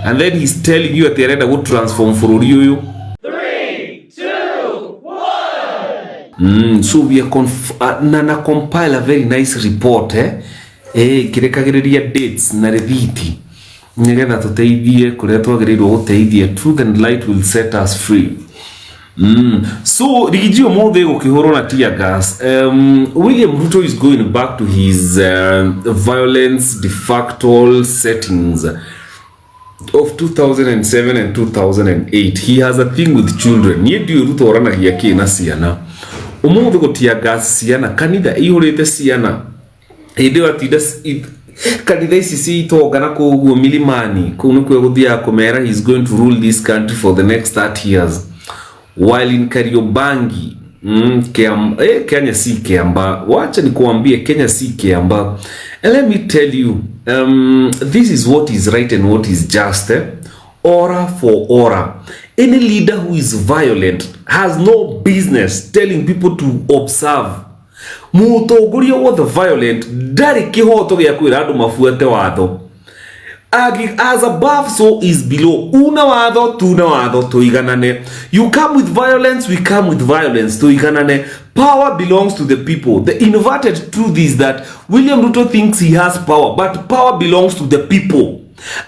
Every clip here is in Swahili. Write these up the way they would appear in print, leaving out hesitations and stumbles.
and then he's telling you at the end what transform for you. 3, 2, 1. So we are na compile a very nice report kirekagiria dates na rethiti nigetha tuteithie kuria twagirirwo guteithia. Truth and light will set us free. So rigijio mothe gukihoro na Teargas. William Ruto is going back to his violence de facto settings of 2007 and 2008. He has a thing with children. Ye dio Ruto oranagia kina ciana. Umothe go Teargas ciana kanitha ihurite ciana. Inde atinda kanitha ici citongana kuguo milimani kunu kwe guthia kumera he's going to rule this country for the next 30 years. While in Kariobangi, Kenya si Kiamba. Wacha nikuambie Kenya si Kiamba. And let me tell you, this is what is right and what is just. Aura for aura. Any leader who is violent has no business telling people to observe. Mutongoria wa the violent ndari kihoto gya kwira andu mafuate watho. As above, so is below. Una watho, tuna watho, tuiganane. You come with violence, we come with violence, tuiganane. Power belongs to the people. The inverted truth is that William Ruto thinks he has power, but power belongs to the people.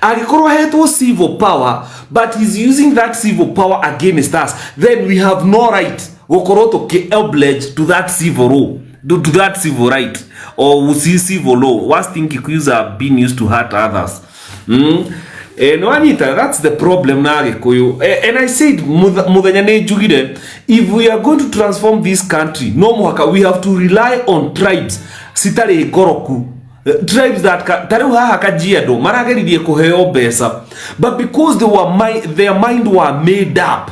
Agikoro heto civil power, but he's using that civil power against us. Then we have no right to oblige to that civil law, to that civil right, or we see civil law. Worst thing Kikuyus are being used to hurt others. No Anita, that's the problem na Gikuyu. And I said mudanyane jugire, if we are going to transform this country, no mwaka, we have to rely on tribes. Sitare goroku. Tribes that taru haha kajiado marageririe kuheo besa, but because their mind were made up.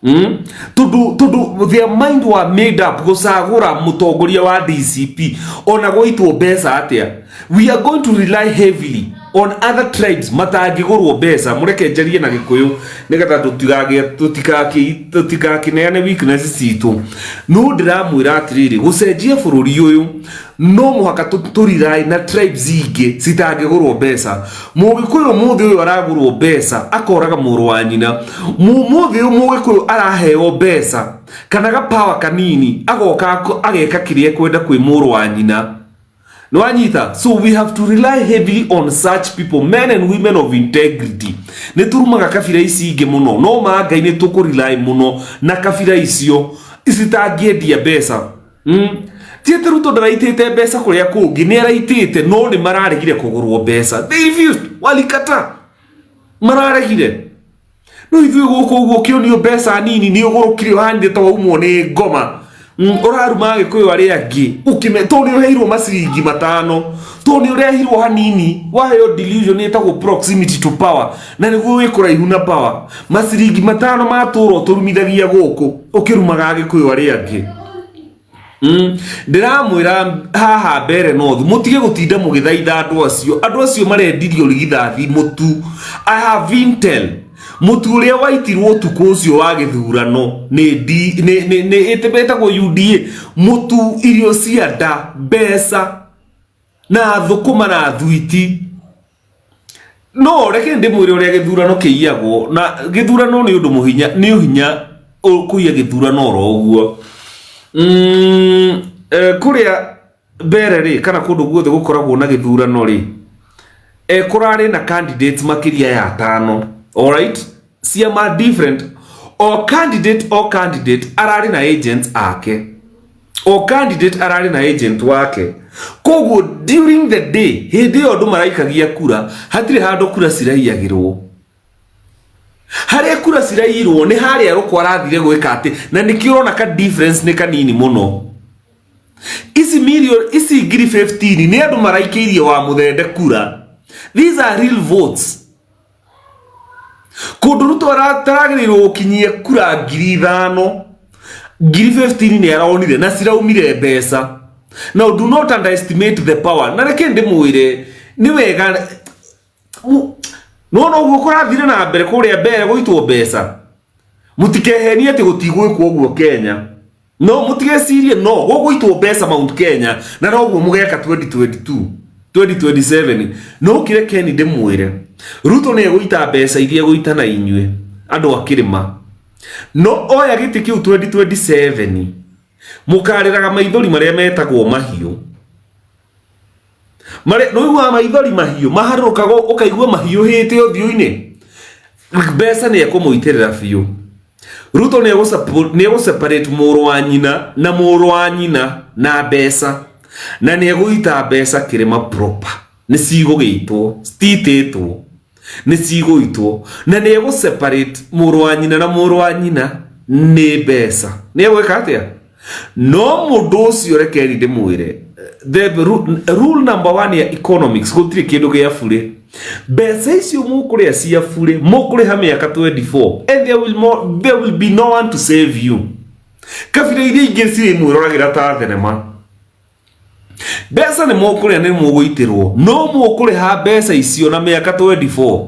Their mind were made up gusagura mutongoria wa DCP ona goitwo besa atia. We are going to rely heavily on other tribes matangigurwo besa. Mureke njarie na Gikuyu nigetha tutikakineane weaknesses citu. No ndiramwira atiriri gucenjia bururi uyu no muhaka turirai na tribes ingi citangigurwo besa. Mugikuyu muthe uyu aragurwo besa akoraga muru wa nyina. Muthe uyu mugikuyu araheo besa kanaga power kanini agoka ageka kirie kwenda kwi muru wa nyina. No Anita, so we have to rely heavily on such people, men and women of integrity. Neturumaga kafira isi ige muno, no maaga ine toko rely muno na kafira isio isitagiedia besa. Tiete Ruto ndaraitete besa kuria kungi ni araitete no ni mararegire kugurwo besa. They refused, walikata. Mararegire. No ithuĩ gũkũ ũguo kĩonio besa nini ni ũgũrũkire handĩtwo umwo nĩ ngoma. Oraruma Gikuyu ari angi ukime toni uheirwo masiringi 5 toni urehirwo hanini waheo delusion etagwo proximity to power na niguo wikuraihu na power masiringi 5 maturo turumithagia guku ukirumaga Gikuyu ari angi. Ndiramwira haha mbere north mutige gutinda mugithaitha andu acio marendirio rigithathi mutu. I have intel mutu uria waitirwo tuku ucio wa githurano ni etebetagwo UDA mutu irio cianda besa na thukuma na thuiti. No reke ndimwire uria githurano kiiyagwo na githurano ni undu muhinya ni uhinya kuiya githurano ro uguo. Kuria berere kana kundu guothe gukoragwo na githurano ri kurari na candidates makiria ya 5. All right, siama different or candidate arari na agents ake or candidate arari na agent wake. Koguo during the day hindi yondu maraikagia kura hatire hando kura ciraiagirwo. Haria kura cirairwo ni haria rukwarathire gwika ati na nikirona ka difference ni kanini muno. Isi million isi ngiri 15 ni andu maraikirie wa muthende kura. These are real votes. Kundu Ruto arataragirwo gukinyia kura ngiri 5 ngiri 15 ni araonire na ciraumire besa. Now do not underestimate the power. Na reke ndimwire ni wega no gukurathire na mbere kuria mbere guitwo besa. Mutikehenie ati gutigwikwo guo Kenya. No mutigecirie no guguitwo besa Mount Kenya na no guo mugeka 2022 2027 no kirekeni ndimwire Ruto ne guita mbeca iria guita na inyue andu akirima no oya giti kiu 2027 mukariraga maithori maria metagwo mahiu mare no wa maithori mahiu maharukago ukaigua mahiu hite othiu-ini mbeca ne ekumuiterera biu. Ruto ne go separate muru wa nyina na mbeca na ne guita mbeca kirima proper ni cigugiitwo stititwo ni ciguitwo na ne go separate muru wa nyina ni mbeca ne gweka atia no mundu ucio rekeri ndimwire the rule number 1 ya economics gutire kindu gia fure mbeca icio mukuria cia fure mukuriha miaka 24 and there will be no one to save you kabira iria ingi ciri mwiragira ta thenema mbeca ni mukuria ni muguitirwo no mukuriha mbeca icio na miaka 24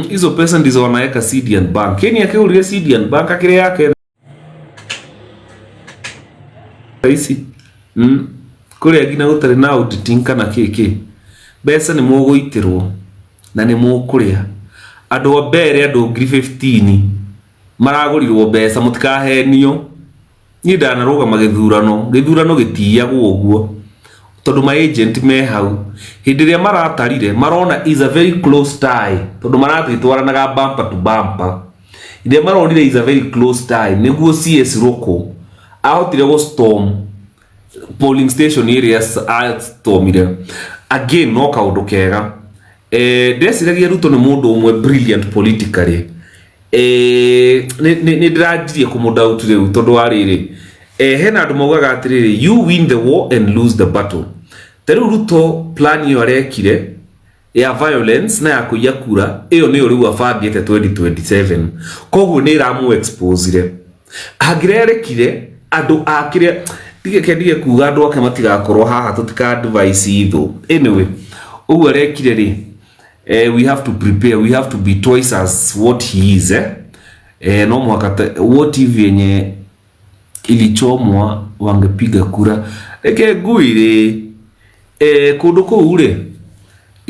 hizo pesa ndizo wanaweka CDN Bank. Kenya akiuria CDN Bank akire yake raisi kuri agina utari na auditing kana kiki mbeca ni muguitirwo na ni mukuria andu obere andu 15 maragurirwo mbeca mutikahenio ni ndanaruga githurano gitiyagwo uguo tondu ma agent me hau hindiria maratarire marona is a very close tie tondu maratitwaranaga bumper to bumper inde maronire is a very close tie niguo CS Roko ahotire go storm polling station areas stormire again no kaundu kega ndesiragia Ruto ni mundu umwe brilliant politically ni ndirajirie kumudoubt riu tondu wariri hena andu maugaga atiriri you win the war and lose the battle. Teru Ruto plan yo arekire ya violence na ya kuiya kura iyo niyo riu abangite 2027 koguo ni ramu exposire agirerekire andu akire tige kuga andu ake matigakorwo haha tutika advice ithu anyway ugu arekire ri we have to prepare, we have to be twice as what he is no mwaka what if yenye ilichomwa wangepiga kura eke guire kundu kuure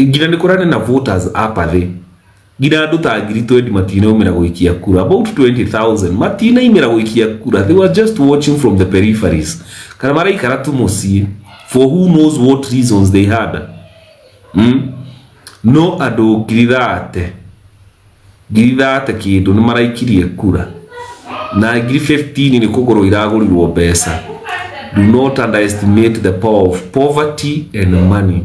ngina nikurane na voters apa thi ngina andu ta ngiri 20 matina umira guikia kura about 20,000 matina imira guikia kura. They were just watching from the peripheries kana mara ikara tu musie for who knows what reasons they had no andu ngirithate kindu ni maraikirie kura na ngiri 15 ni kugoro iragurirwo mbeca. Do not underestimate the power of poverty and money.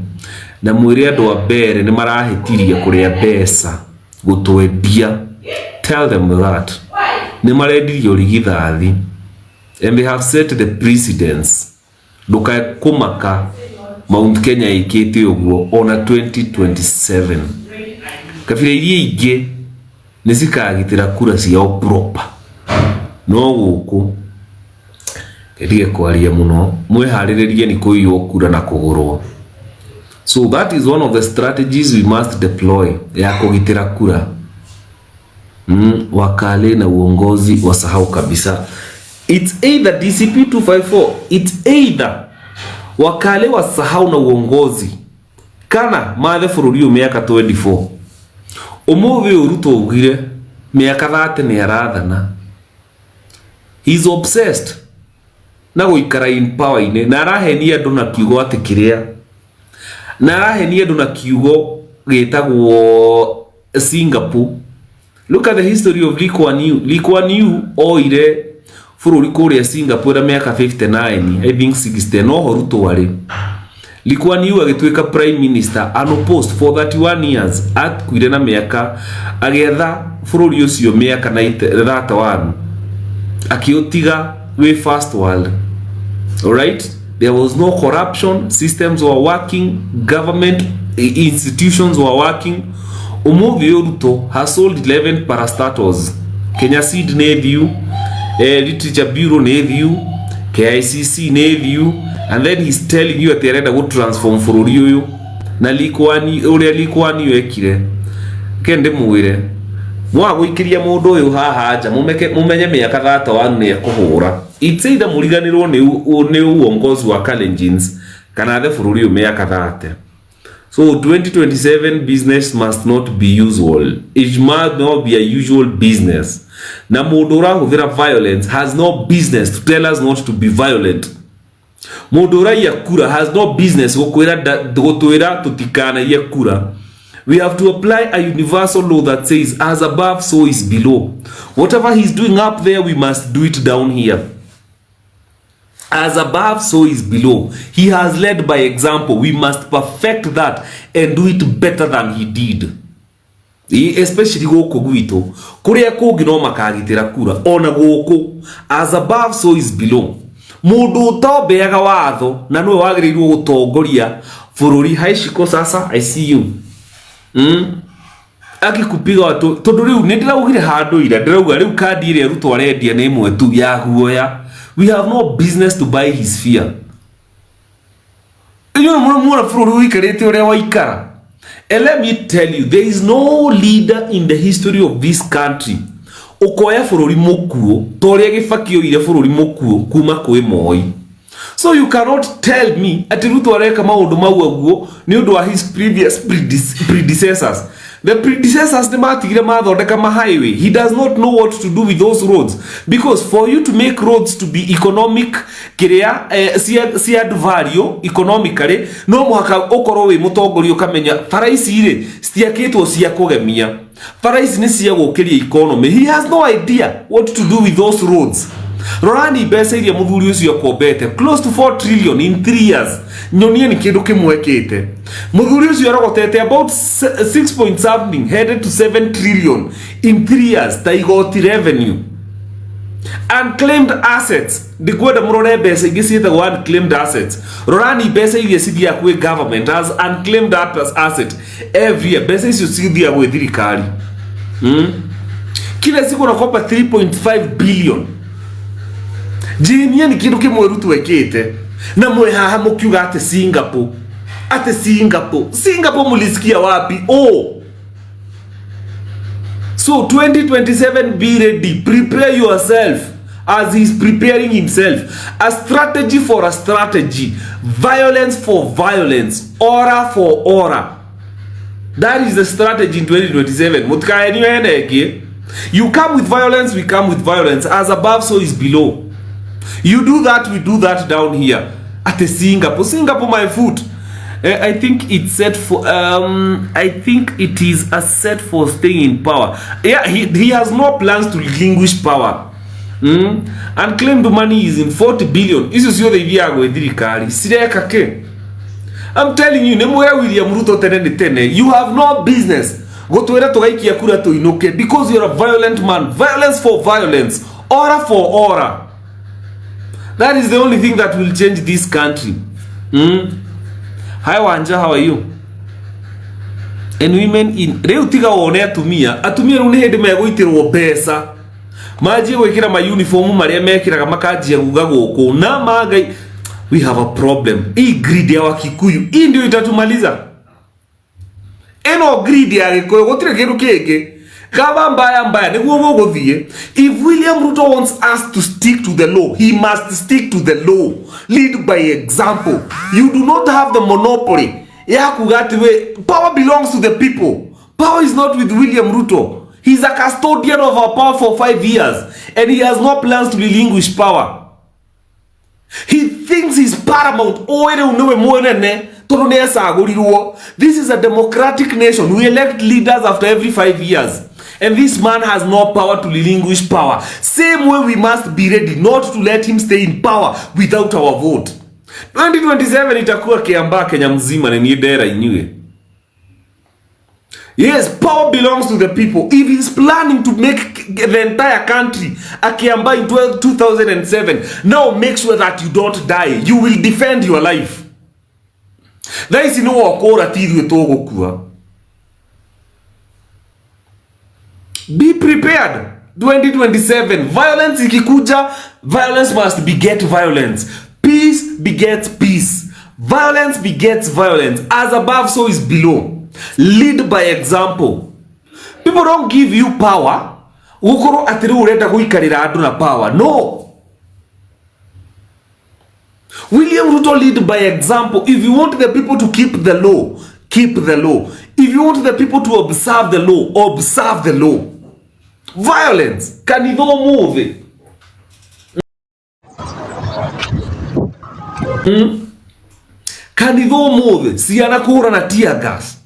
Na mwire andu abere ni marahitirie kuria mbeca gutwendia. Tell them that ni marendirie origithathi and they have set the precedence. Ndukae kumaka Mount Kenya ikite uguo ona 2027 kabira irie ingi ni cikagitira kura ciao proper no guku kedige kwaria muno mwehariririe ni kuiyo kura na kugurwo. So that is one of the strategies we must deploy ya kugitira kura. Wakale na uongozi wasahau kabisa. It's either DCP 254, it's either wakale wasahau na uongozi kana mathe bururi miaka 24 umuthi Ruto ugire miaka 30 ni arathana. He's obsessed na guikara in power ine na arahenia andu na kiugo atikiria na arahenia andu na kiugo gitagwo Singapore. Look at the history of Lee Kuan Yew oire bururi kuria Singapore miaka 59 I think 60 no Ruto wari. Lee Kuan Yew agituika prime minister unopposed for 31 years atkuire na miaka agetha bururi ucio miaka 91 akiotiga we first world. All right, there was no corruption, systems were working, government institutions were working. Umuthi Ruto has sold 11 parastatals. Kenya Seed Neview, Literature Bureau Neview, KICC Neview, and then he's telling you at the end what transform for you na Lee Kuan Yew ekire kende mwire mwa guikiria mundu uyu haha nja mumenye miaka 31 ni kuhura. It's either muriganirwo ni uongozi wa Kalenjins kana the bururi miaka 30. So 2027 business must not be usual. It must not be a usual business. Na mundu urahuthira violence has no business to tell us not to be violent. Mundu uraiya kura has no business gutwira tutikana ya kura. We have to apply a universal law that says as above so is below. Whatever he's doing up there, we must do it down here. As above so is below. He has led by example. We must perfect that and do it better than he did. Especially goko gwito kuria kungi no makagitira kura ona goko. As above so is below. Mundu utombeaga watho na no wagirirwo gutongoria bururi haiciko sasa. I see you. Akikupiga watu tondu riu nindiraugire handu ira ndirauga riu kandi ire rutwa rendia ni imwe tu ya guoya. We have no business to buy his fear. You mwana bururi wikarete uria waikara. And let me tell you, there is no leader in the history of this country ukoya bururi mukuo toria gifakio ire bururi mukuo kuma kwi Moi. So you cannot tell me ati Ruto areka maundu mau aguo ni undu wa his previous predecessors. The predecessors they matigire mathondeka ma highway. He does not know what to do with those roads, because for you to make roads to be economic kiria si add value economically no muhaka ukorwo wi mutongoria ukamenya faraisi ire stiaketwo cia kugemia. Faraisi ni cia gukiria economy. He has no idea what to do with those roads. Rorani besa iria muthuri ucio akombete close to 4 trillion in 3 years. Nyonie ni kindu kimwekete. Muthuri ucio arogotete about 6 point something headed to 7 trillion in 3 years. Taigoti revenue. Unclaimed assets. Ndikwenda murore besa ingi cietagwo unclaimed assets. Rorani besa iria cithia kwi government as unclaimed asset every year. Besa icio cithia kwi thirikari. Kila siku nakopa 3.5 billion. Jinia ni kindu kimwe Ruto wekete na mwe haha mukiuga ate Singapore. Ate Singapore mulisikia wapi? So 2027 be ready. Prepare yourself as he's preparing himself. A strategy for a strategy. Violence for violence. Aura for aura. That is the strategy in 2027. Mutkaya niwe you come with violence, we come with violence. As above so is below. You do that, we do that down here. At Singapore, my foot. I think it's set for. I think it is a set for staying in power. Yeah, he has no plans to relinquish power. Unclaimed money is in 40 billion. This is your idea go dirikari. Sireka ke. I'm telling you, nemwe William Ruto tene. You have no business. Go to where to gaikia kura to inoke because you're a violent man. Violence for violence. Aura for aura. That is the only thing that will change this country. Hi Wanja, how are you? And women in reu tiga one atumia rune hede megoitirwo pesa. Maji gwikira ma uniform maria mekiraga makajia guga guku na magai. We have a problem. Hii greed ya Wakikuyu hii ndio itatumaliza. Eno greed ya Gikuyu gutire kindu kingi. Kaba mbaya niguo guguthie. If William Ruto wants us to stick to the law, he must stick to the law. Lead by example. You do not have the monopoly. Power belongs to the people. Power is not with William Ruto. He's a custodian of our power for 5 years, and he has no plans to relinquish power. He thinks he's paramount. This is a democratic nation. We elect leaders after every 5 years. And this man has no power to relinquish power. Same way we must be ready not to let him stay in power without our vote. 2027 itakuwa Kiambaa Kenya mzima na ni dera inywe. Yes, power belongs to the people. If he's planning to make the entire country a Kiambaa in 2007, now make sure that you don't die. You will defend your life. That is no wakora tidwe togo kuwa. Be prepared. 2027 violence ikikuja, violence must beget violence. Peace begets peace. Violence begets violence. As above so is below. Lead by example. People don't give you power ukoro atiri urenda guikarira andu na power. No. William Ruto lead by example. If you want the people to keep the law, keep the law. If you want the people to observe the law, observe the law. Violence, kanitho move. Kanitho move, siana kuhura na tear gas.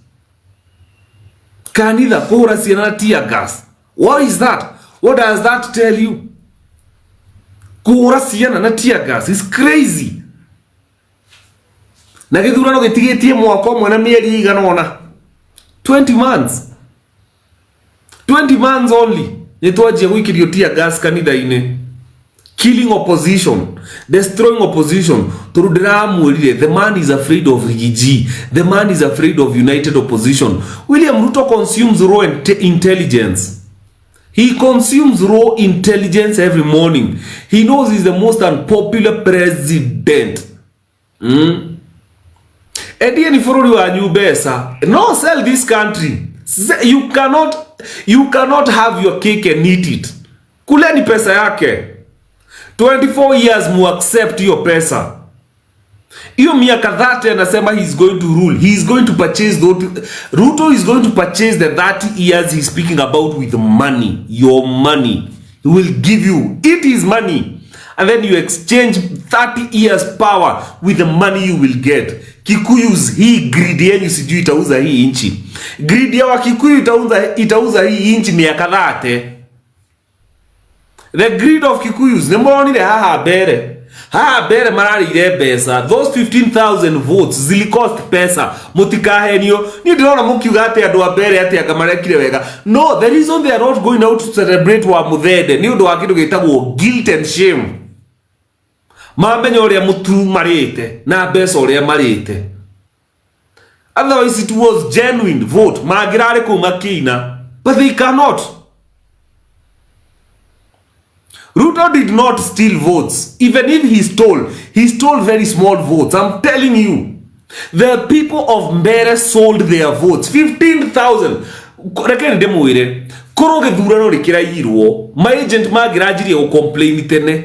Kanitha kuhura siana na tear gas. What is that? What does that tell you? Kuhura siana na tear gas is crazy. Na githurano gitigetie mwaka mwe na mieri igana ona 20 months. 20 months only. Nitwaje wikirio tear gas kanitha ine. Killing opposition, destroying opposition. The man is afraid of Rigiji. The man is afraid of united opposition. William Ruto consumes raw intelligence. He consumes raw intelligence every morning. He knows he's the most unpopular president. And any for you are new besa. No, sell this country. You cannot have your cake and eat it. Kuleni pesa yake. 24 years mu accept your pesa. Iyo miaka 30 anasema he's going to rule. He's going to purchase Ruto is going to purchase the 30 years he's speaking about with money. Your money. He will give you. It is money. And then you exchange 30 years power with the money you will get. Kikuyus hii greed yenu sijui itauza hii inchi. Greed ya Wakikuyu itauza hii inchi miaka 30. The greed of Kikuyus. Nembonire haha bere marari ile pesa. Those 15,000 votes zili cost pesa. Mutikahenio. Ni ndona mukiuga ate andu a bere ate agamarekire wega. No, the reason they are not going out to celebrate wa muthede ni undu wa kindu gitagwo guilt and shame. Mamenya uria mutu marite na pesa uria marite. Otherwise it was genuine vote. Magirare kuma kina. But they cannot. Ruto did not steal votes. Even if he stole very small votes. I'm telling you. The people of Mbere sold their votes. 15,000. Rekeni demo wire. Koro githurano rikira yirwo. My agent magirajirie o complain tene.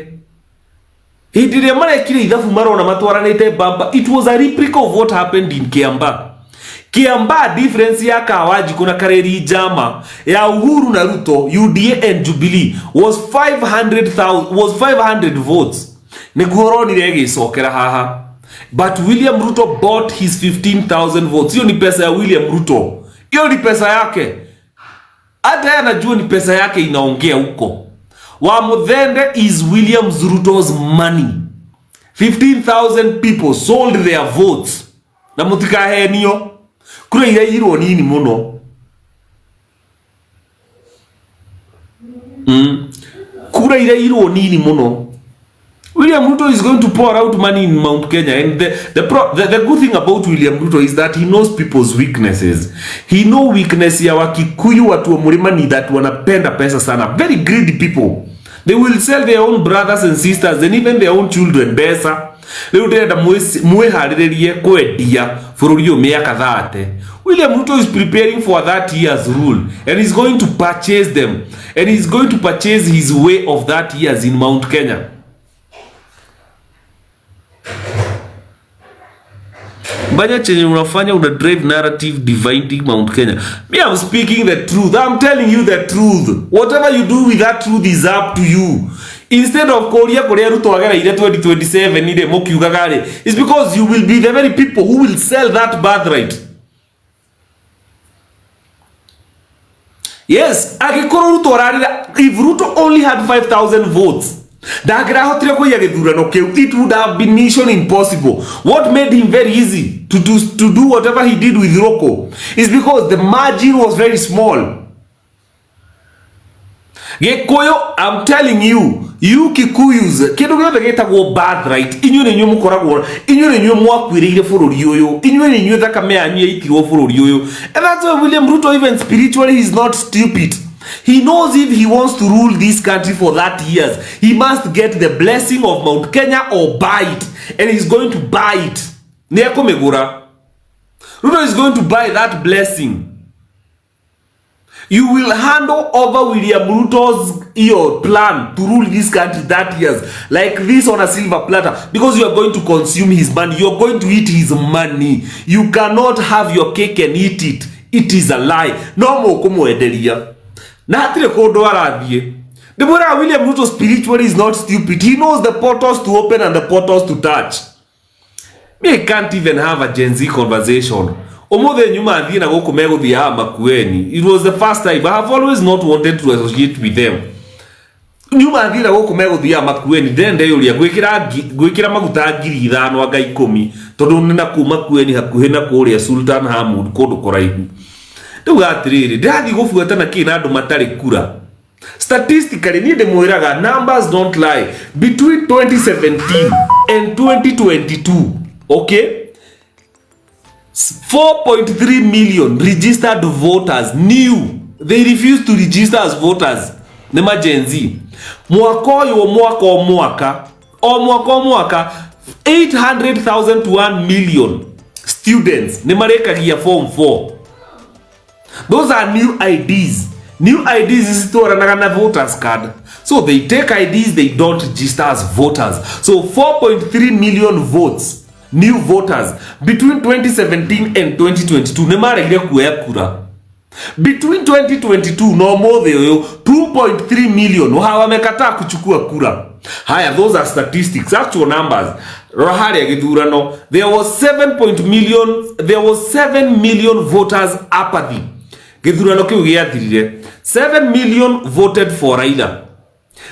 He did a man kiri ithafu marona matwaranite bamba. It was a replica of what happened in Kiamba. Kiamba difference ya Kawaji kuna kareri jama ya Uhuru na Ruto UDA and Jubilee was 500 votes. Neguroni rege sokera haha. But William Ruto bought his 15,000 votes. Hiyo ni pesa ya William Ruto. Hiyo ni pesa yake. Hata yeye anajua ni pesa yake inaongea huko. Wa Muthende is William Ruto's money. 15,000 people sold their votes. Na mutikahenio. Kura irairwo nini muno. Kura irairwo nini muno. William Ruto is going to pour out money in Mount Kenya, and the good thing about William Ruto is that he knows people's weaknesses. He know weakness ya Wakikuyu, watu wa mlimani that wanapenda pesa sana. Very greedy people. They will sell their own brothers and sisters and even their own children pesa. Leo ndenda mueharirie kwendia bururi yo miaka 30. William Ruto is preparing for that year's rule, and he's going to purchase them, and he's going to purchase his way of that years in Mount Kenya. Banya chenye unafanya una drive narrative dividing Mount Kenya. Me, I'm speaking the truth. I'm telling you the truth. Whatever you do with that truth is up to you. Instead of Korea Ruto agera ile 2027 ile mokiugagare, it's because you will be the very people who will sell that birthright. Yes, agikoro Ruto ararira, if Ruto only had 5,000 votes, it would have been mission impossible. What made him very easy to do whatever he did with Roko is because the margin was very small. Gekoyo, I'm telling you, you Kikuyus, kidu gyo geta go bad right. Inyo ne nyo mukoragwo, inyo ne nyo mwakwirire furori yoyo, inyo ne nyo thakame anyu yitiro furori yoyo. And that's why William Ruto, even spiritually, is not stupid. He knows if he wants to rule this country for that years, he must get the blessing of Mount Kenya or buy it. And he's going to buy it. Ruto is going to buy that blessing. You will handle over William Ruto's your plan to rule this country 30 years like this on a silver platter because you are going to consume his money. You are going to eat his money. You cannot have your cake and eat it. It is a lie. No more kumwendelia. Na hatire kodo arathie. The more William Ruto spiritually is not stupid. He knows the portals to open and the portals to touch. Me, I can't even have a Gen Z conversation. Omothe nyuma athie na goku meguthia Makueni. It was the first time. I have always not wanted to associate with them. Nyuma athie na goku meguthia Makueni. Then they uria gwikira maguta 5,000 anga 10 tondu nina kuma Makueni hakuhe na kuria Sultan Hamud kondu koraihu. Riu atiriri ndathi gubuata na kina andu matari kura. Statistically, need the moiraga numbers don't lie. Between 2017 and 2022, okay, 4.3 million registered voters new. They refused to register as voters. Nema Gen Z. Mwaka o mwaka 800,000 to 1 million students. Nema rekagia form 4. Those are new IDs. New IDs is to na voters card. So they take IDs, they don't register as voters. So 4.3 million votes, new voters, between 2017 and 2022. Nemaregire kuya kura. Between 2022 no more than 2.3 million wamekataa kuchukua kura. Haya, those are statistics, actual numbers. Rahari ya githurano, there was 7 million voters apathy. Githurano kiu giathirire. 7 million voted for Raila.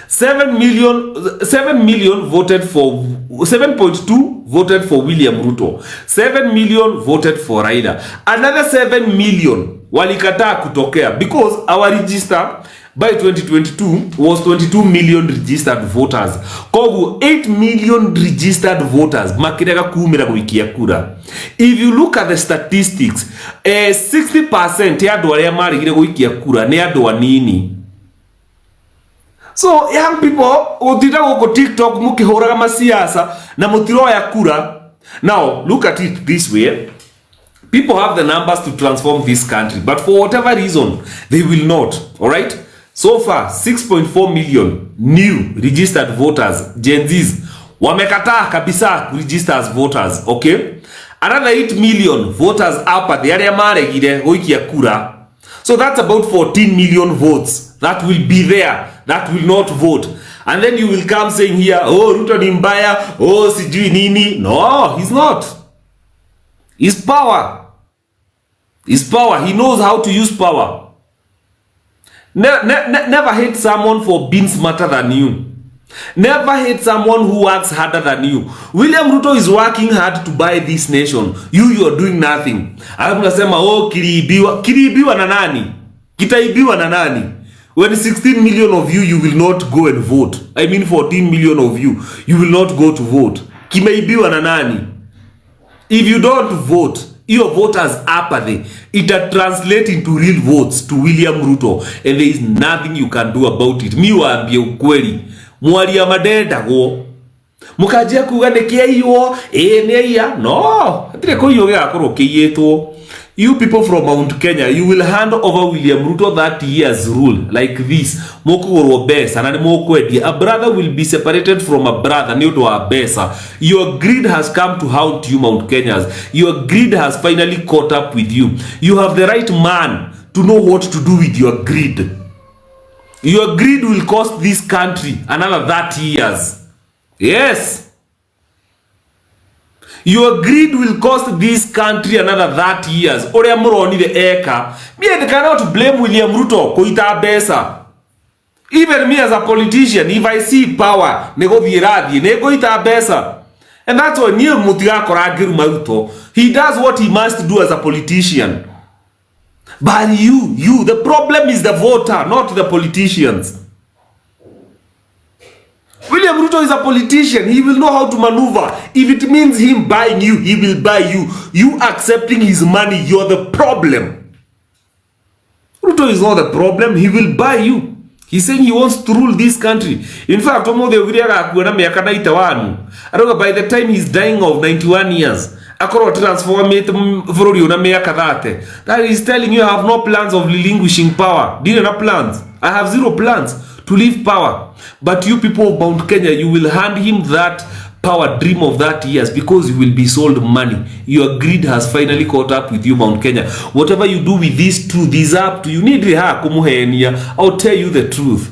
7.2 voted for William Ruto. 7 million voted for Raila. Another 7 million walikataa kutokea because our register by 2022 was 22 million registered voters. Kogu 8 million registered voters makirega kuumira guikia kura. If you look at the statistics, 60% ya andu aria marigire guikia kura ni andu anini. So young people, utira goko TikTok mukihuraga masiasa na mutiroya kura. Now look at it this way. People have the numbers to transform this country, but for whatever reason they will not. All right. So far, 6.4 million new registered voters, Gen Zs, wamekataa kabisa register as voters, okay? Another 8 million voters up the area maregire goikia kura. So that's about 14 million votes that will be there, that will not vote. And then you will come saying here, oh, Ruto ni mbaya, oh, sijui nini. No, he's not. His power. His power. He knows how to use power. Never hate someone for being smarter than you. Never hate someone who works harder than you. William Ruto is working hard to buy this nation. You are doing nothing. Alafu nasema oh kiliibiwa. Kiliibiwa na nani? Kitaibiwa na nani? When 16 million of you will not go and vote. I mean 14 million of you will not go to vote. Kimeibiwa na nani? If you don't vote, your voters apathy, it translate into real votes to William Ruto, and there is nothing you can do about it. Mi waambie ukweli, mwari ya madenda go mukajia kuga nekiaiyo neia no atire ko yoge akoro kiyetwo. You people from Mount Kenya, you will hand over William Ruto 30 years rule like this. Mokugorwo besa na mokwedia. A brother will be separated from a brother ni undo wa besa. Your greed has come to haunt you, Mount Kenyans. Your greed has finally caught up with you. You have the right man to know what to do with your greed. Your greed will cost this country another 30 years. Yes. Your greed will cost this country another 30 years. Oria muronire eka. Me, I cannot blame William Ruto kuita besa. Even me as a politician, if I see power, nego thieradhi, nego ita besa. And that's why niyo mutiga koragiru mauto. He does what he must do as a politician. But you, the problem is the voter, not the politicians. William Ruto is a politician. He will know how to maneuver. If it means him buying you, he will buy you. You accepting his money, you're the problem. Ruto is not the problem. He will buy you. He's saying he wants to rule this country. In fact, by the time he's dying of 91 years, akoro transformate bururi una miaka 30. That is telling you I have no plans of relinquishing power. Didn't have plans. I have zero plans to leave power. But you people of Mount Kenya, you will hand him that power, dream of that years, because you will be sold money. Your greed has finally caught up with you, Mount Kenya. Whatever you do with this truth is up to you. I'll tell you the truth.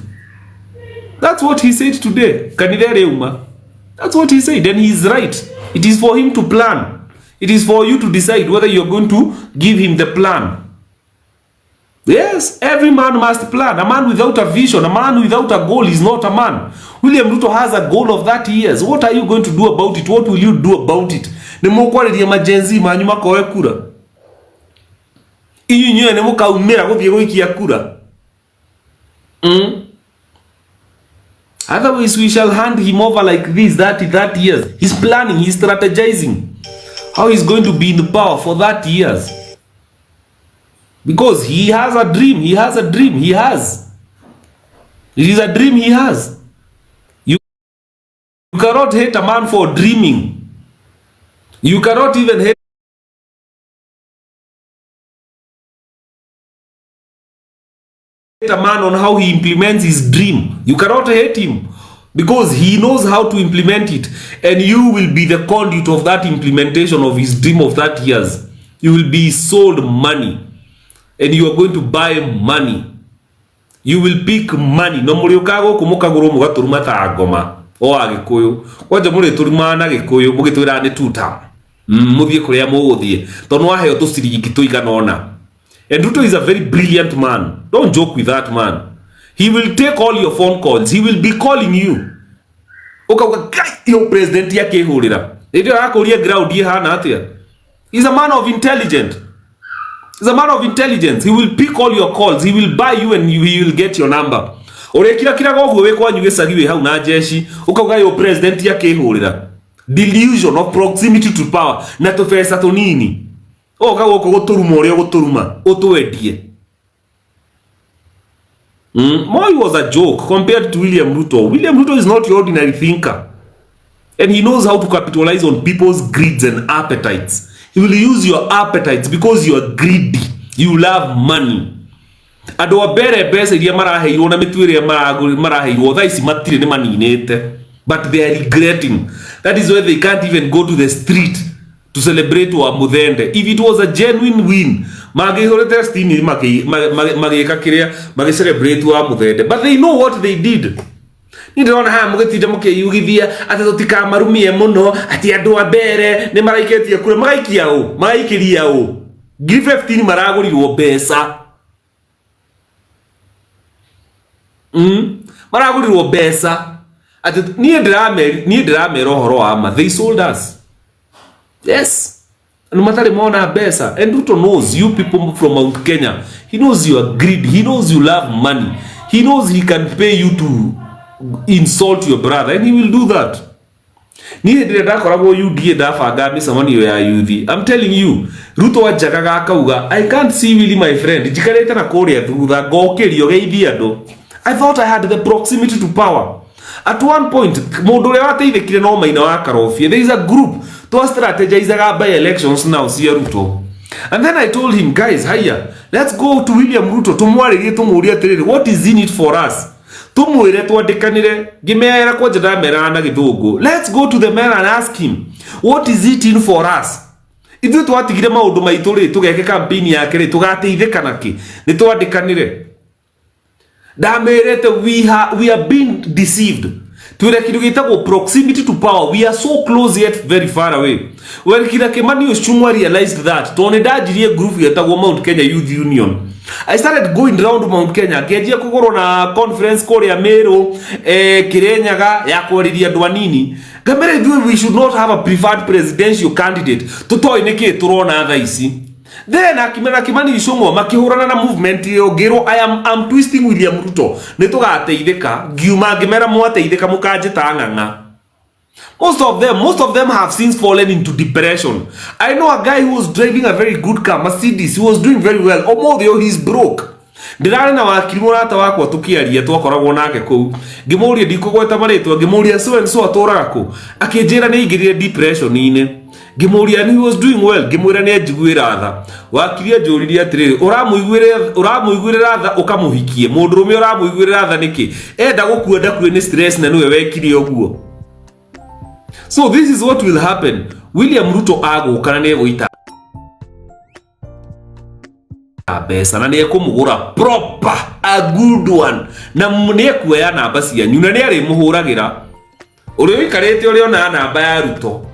That's what he said today. That's what he said, and he's right. It is for him to plan. It is for you to decide whether you're going to give him the plan. Yes, every man must plan. A man without a vision, a man without a goal is not a man. William Ruto has a goal of 30 years. What are you going to do about it? What will you do about it? Nemo kwari emergency manyuma koe kura. Iyo nyo nemo kaumera guthie guikia kura. Otherwise we shall hand him over like this 30 years. He's planning, he's strategizing how he's going to be in power for 30 years. Because he has a dream. He has a dream. He has. It is a dream he has. You cannot hate a man for dreaming. You cannot even hate a man on how he implements his dream. You cannot hate him because he knows how to implement it, and you will be the conduit of that implementation of his dream of 30 years. You will be sold money. And you are going to buy money. You will pick money. No muri ukago kumukaguru mugaturuma ta ngoma. O agikuyu. Kwanja muri turuma na gikuyu mugitwira ni tuta. Muthie kuria muguthie. Tondu aheo tuciringi tuigana ona. And Ruto is a very brilliant man. Don't joke with that man. He will take all your phone calls. He will be calling you. Ukauga kai yo president yake ihurira. Ndio akoria ground ye hana atia. He's a man of intelligence. He's a man of intelligence. He will pick all your calls. He will buy you and he will get your number. Orekira kira gogo we kwanyu gesagiwe hau na jeshi. Ukauga yo president yake ihurira. Delusion of proximity to power. Na to pesa to nini. Okago guturuma ore guturuma. Otwedie. Moi was a joke compared to William Ruto. William Ruto is not your ordinary thinker. And he knows how to capitalize on people's greeds and appetites. He will use your appetites because you are greedy. You love money. Ado abere pesa iria maraheirwo na mitwire maraheirwo tha ici matire ni maninete. But they are regretting. That is why they can't even go to the street to celebrate wa Muthende. If it was a genuine win, magihorete stini magika kiria celebrate wa Muthende. But they know what they did. Ndirona ha mugetinde mukiyugithia ati tutika marumie muno ati andu abere ni maraiketie kure magaikia u magaikiria u ngiri 15 maragurirwo mbeca maragurirwo mbeca ati nie ndiramera uhoro wa ma. They sold us. Yes. No matter mona mbeca. And Ruto knows you people from Mount Kenya. He knows you are greedy. He knows you love money. He knows he can pay you to insult your brother, and he will do that. I'm telling you, Ruto ajagaga kauga, I can't see really my friend. I thought I had the proximity to power. At one point, there is a group to strategize by elections now, see Ruto. And then I told him, guys, hiya, let's go to William Ruto. What is in it for us? Let's go to the man and ask him, what is it in for us? We are being deceived. Proximity to power. We are so close yet very far away. When Kimani Oshunwa realized that, group Mount Kenya Youth Union, I started going around Mount Kenya. Kejia kukorona conference call ya Mero, Kirenyaga, ya kuaridia Dwanini. Gamere we should not have a preferred presidential candidate. Tutoi neke turona other isi. Then Kimani Ishongo makihurana na movement yo gero I'm twisting William Ruto. Netoga ateideka, giuma gemera mo ateideka mukaje tanganga. Most of them have since fallen into depression. I know a guy who was driving a very good car, Mercedes. He was doing very well. Omodio, he's broke. Ndirari na wakirimura ata wakwa tukiaria twakoragwo nake ku. Ngimuria ndikugweta maritwa ngimuria so and so atorako. Akinjira ni igirire depression ine. Gimuria he was doing well. Gimwira ni njiguira tha. Wakiria njuriria atiriri uramuiguire tha ukamuhikie. Mundurume uramuiguire tha niki? Enda gukuenda kue ni stress na niwe wekire oguo. So this is what will happen. William Ruto agukana ni guita pesa na ni kumugura proper a good one na ni kuoya namba cianyu na ni ari muhuragira uri wikarite uri ona namba ya Ruto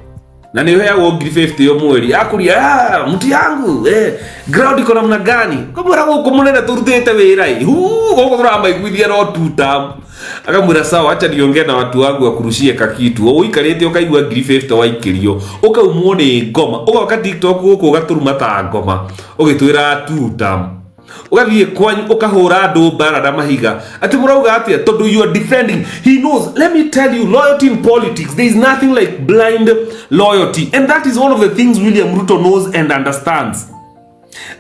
na ni heagwo 50 yo mweri akuria mtu yangu ground iko namna gani kumura guko munene turutite wira guko turamba iguithia no tutam akamwira sawa acha niongee na watu wangu akurushie kakitu uikarite ukaigua 50 waikirio ukaumwo ni ngoma ugoka TikTok guko ugaturuma ta ngoma ugitwira tutam ugathie kwanyu ukahura andu bara na mahiga ati murauga atia tondu you are defending. He knows. Let me tell you, loyalty in politics, there is nothing like blind loyalty, and that is one of the things William Ruto knows and understands.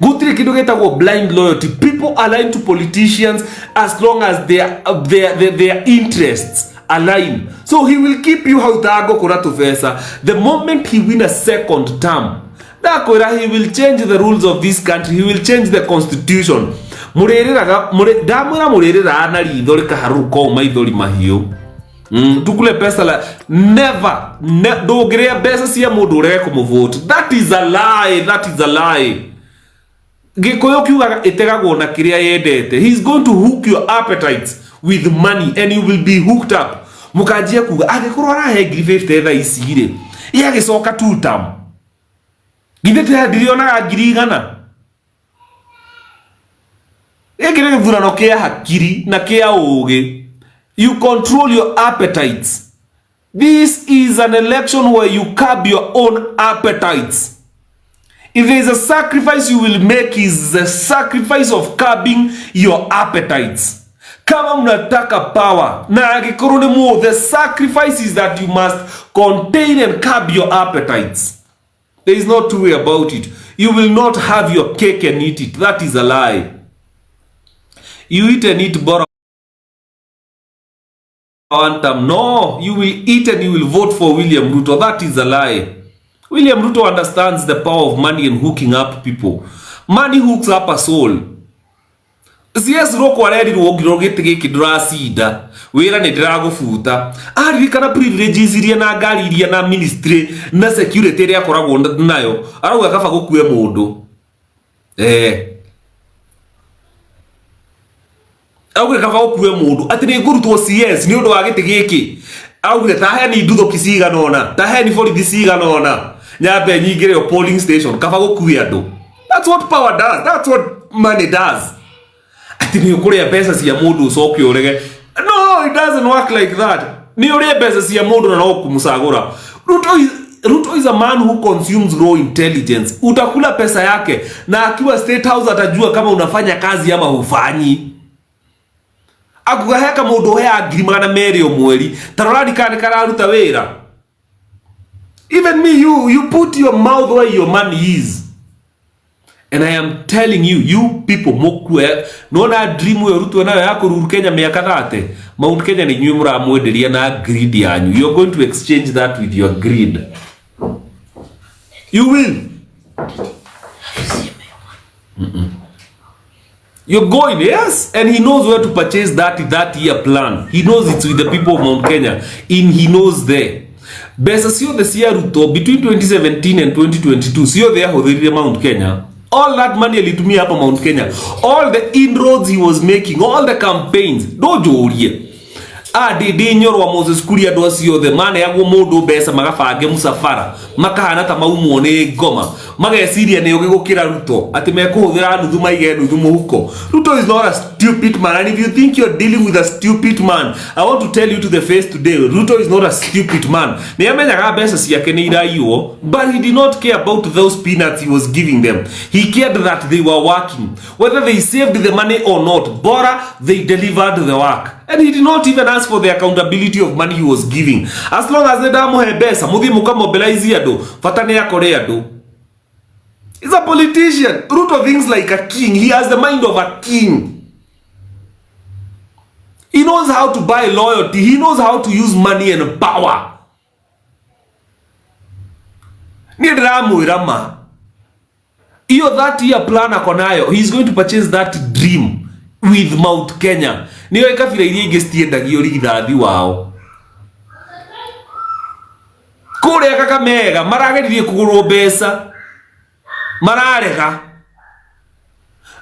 Gutire kidu getagwo blind loyalty. People align to politicians as long as their interests align. So he will keep you hautago kuratu pesa. The moment he win a second term, he will change the rules of this country. He will change the constitution. Damura murerera na ritho rikaharuka maithori mahiu. Tukule pesa la never ndogire pesa cia mundu ureke kumuvote. That is a lie. That is a lie. Gikoyo kiuga itegagwo na kiria yendete. He's going to hook your appetites with money and you will be hooked up. Mukajia kuga agikorwo arahe 50 tha icire. Iya gicoka tutam. Githete ndiriona ngiri igana. Egere githurano kia hakiri na kia ugi. You control your appetites. This is an election where you curb your own appetites. If there is a sacrifice you will make, is the sacrifice of curbing your appetites. Kama mnataka power, na agikoro ni mo, the sacrifice is that you must contain and curb your appetites. There is no two way about it. You will not have your cake and eat it. That is a lie. You eat and eat bora one time. No, you will eat and you will vote for William Ruto. That is a lie. William Ruto understands the power of money and hooking up people. Money hooks up a soul. CS roko arerirwo ngirogite giki nduracida wira ni ndiragufuta aririkana privileges iria na ngari iria na ministry na security iria akoragwo nayo arauga kaba gukue mundu auga kaba gukue mundu ati ni ngurutwo CS ni undu wa giti giki auga tahe ni nduthoki ciganona tahe ni borithi ciganona nyambe nyingire yo polling station kaba gukue andu. That's what power does. That's what money does. Ati ni ukuria pesa cia mundu ucoke urege. No, it doesn't work like that. Ni uria pesa cia mundu na no kumusagura. Ruto is a man who consumes raw intelligence. Utakula pesa yake na akiwa State House atajua kama unafanya kazi ama hufanyi. Akugaheka mundu hea ngiri magana meri o mweri tarorani kani kararuta wira. Even me, you put your mouth where your money is. And I am telling you, you people mokwe no na dream we Ruto nayo yako ruru Kenya miaka 30. Mount Kenya ni nywe muramwenderia na greed yanyu. You're going to exchange that with your greed. You will. You're going, yes, and he knows where to purchase that year plan. He knows it's with the people of Mount Kenya. He knows there. Besa sio the cia Ruto between 2017 and 2022 sio there hodhirire Mount Kenya. All that money alitumia hapa Mount Kenya. All the inroads he was making, all the campaigns. Dojo urie. Didi nyorwa Moses Kuria doasio the man yago mundu besa magabange musafara. Makahana ta maumo ne ngoma. Mageciria ne ugigukira Ruto. Ati mekuhuthira nuthu maige nuthu muhuko. Ruto is not a stupid man, and if you think you're dealing with a stupid man, I want to tell you to the face today, Ruto is not a stupid man. Ne amenyaga besa ciake ni iraiwo, but he did not care about those peanuts he was giving them. He cared that they were working. Whether they saved the money or not, bora they delivered the work. And he did not even ask for the accountability of money he was giving. As long as the damu hebesa, muthi muka mobilize ado, fatane ya korea do. He's a politician. Ruto thinks like a king. He has the mind of a king. He knows how to buy loyalty. He knows how to use money and power. Ni ndĩramwĩra ma. Iyo 30-year plan akonayo, he's going to purchase that dream with Mount Kenya. Niyo ikabira iria ingĩ citiendagio rithathi wao. Kũrĩa Kakamega marageririe kũgũrwo mbeca. Mararega.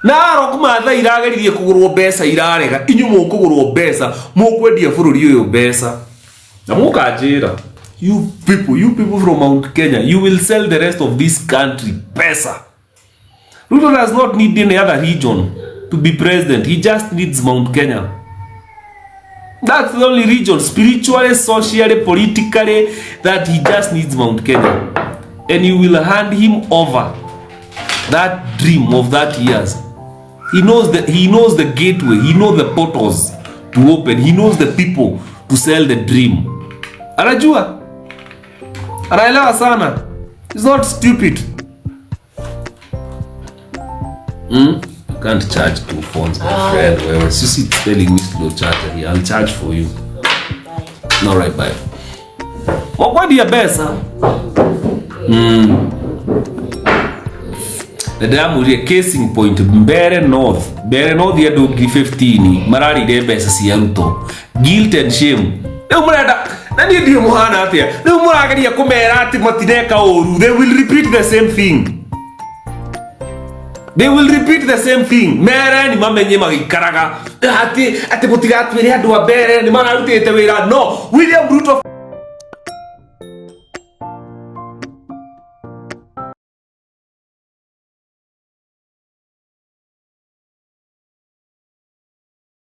Narok Maathai irageririe kũgũrwo mbeca irarega. Inyu mũkũgũrwo mbeca, mũkwendia bũrũri ũyũ mbeca. Na mũkanjĩra, you people from Mount Kenya, you will sell the rest of this country pesa. Ruto does not need any other region to be president. He just needs Mount Kenya. That's the only region, spiritually, socially, politically, that he just needs Mount Kenya. And you will hand him over that dream of that years. He knows the gateway. He knows the portals to open. He knows the people to sell the dream. Anajua. Anaelewa sana. He's not stupid. You can't charge 2 phones, my friend. Well, Susie telling me to go charge here. I'll charge for you. All right, bye. What do you best, huh? The dam will be a casing point. Mbere North ya dogi 15. Marari de besa siya Ruto. Guilt and shame. Nani ndiyo muhana atia. Ndio muragaria kumera ati matineka oru. They will repeat the same thing. They will repeat the same thing. Mere ni mamenye magikaraga. Ati mutigatwire andu a mbere ni mararutite wira. No, William Ruto